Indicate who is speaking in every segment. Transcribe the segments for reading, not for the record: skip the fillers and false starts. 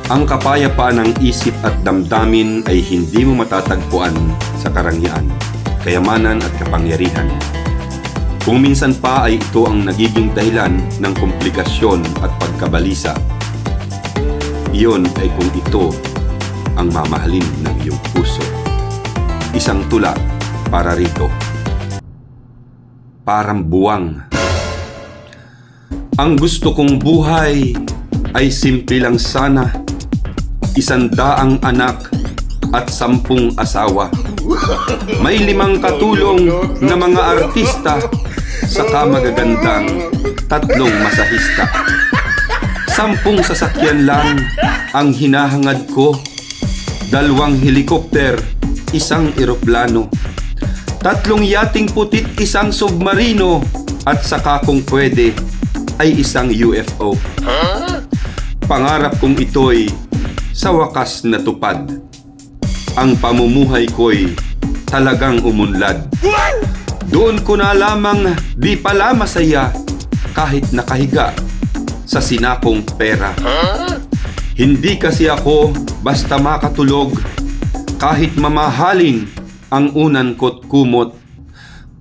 Speaker 1: Ang kapayapaan ng isip at damdamin ay hindi mo matatagpuan sa karangyaan, kayamanan at kapangyarihan. Kung minsan pa ay ito ang nagiging dahilan ng komplikasyon at pagkabalisa, iyon ay kung ito ang mamahalin ng iyong puso. Isang tula para rito. Parang buwang. Ang gusto kong buhay ay simple lang sana. 100 anak at 10 asawa. May 5 katulong na mga artista, saka magagandang 3 masahista. 10 sasakyan lang ang hinahangad ko. 2 helikopter, 1 eroplano. 3 yating putit, 1 submarino. At saka kung pwede ay 1 UFO. Pangarap kong ito'y sa wakas natupad. Ang pamumuhay ko'y talagang umunlad. Doon ko na lamang di pala masaya kahit nakahiga sa sinakong pera. Hindi kasi ako basta makatulog kahit mamahalin ang unan ko't kumot.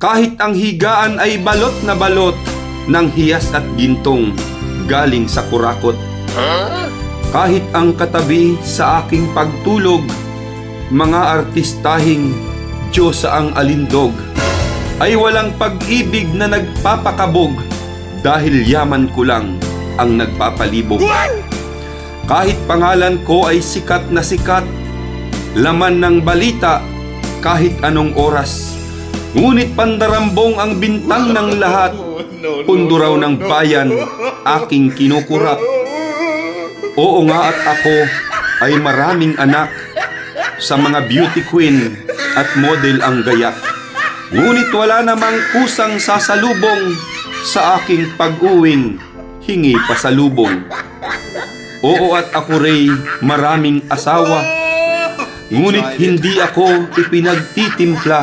Speaker 1: Kahit ang higaan ay balot na balot ng hiyas at gintong galing sa kurakot. Kahit ang katabi sa aking pagtulog, mga artistahing Diyosa ang alindog, ay walang pag-ibig na nagpapakabog dahil yaman ko lang ang nagpapalibog. Kahit pangalan ko ay sikat na sikat, laman ng balita kahit anong oras. Ngunit pandarambong ang bintang ng lahat, pundo raw ng bayan aking kinukurap. Oo nga at ako ay maraming anak, sa mga beauty queen at model ang gayak. Ngunit wala namang kusang sasalubong sa aking pag-uwing hingi pasalubong. Oo at ako ray maraming asawa, ngunit hindi ako ipinagtitimpla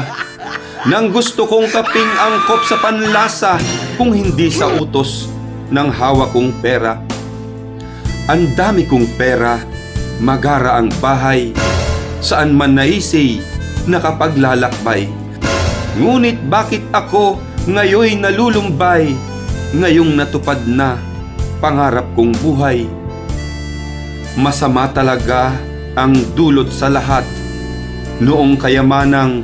Speaker 1: ng gusto kong kaping angkop sa panlasa kung hindi sa utos ng hawak kong pera. Ang dami kong pera, magara ang bahay, saan man naisay nakapaglalakbay. Ngunit bakit ako ngayoy nalulumbay, ngayong natupad na pangarap kong buhay? Masama talaga ang dulot sa lahat, noong kayamanang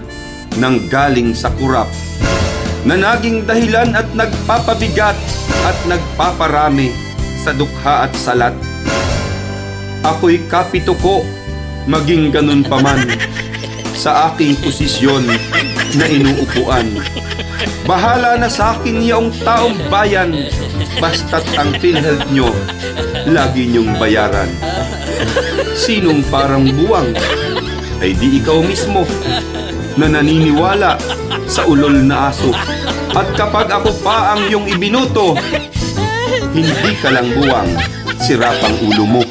Speaker 1: nanggaling sa kurap, na naging dahilan at nagpapabigat at nagpaparami sa dukha at salat. Ako'y kapito ko, maging ganun pa man, sa aking posisyon na inuupuan. Bahala na sa akin yaong taong bayan, basta't ang PhilHealth nyo, lagi nyong bayaran. Sinong parang buwang? Ay di ikaw mismo, na naniniwala sa ulol na aso. At kapag ako pa ang iyong ibinuto, hindi ka lang buwang, sira pang ulo mo.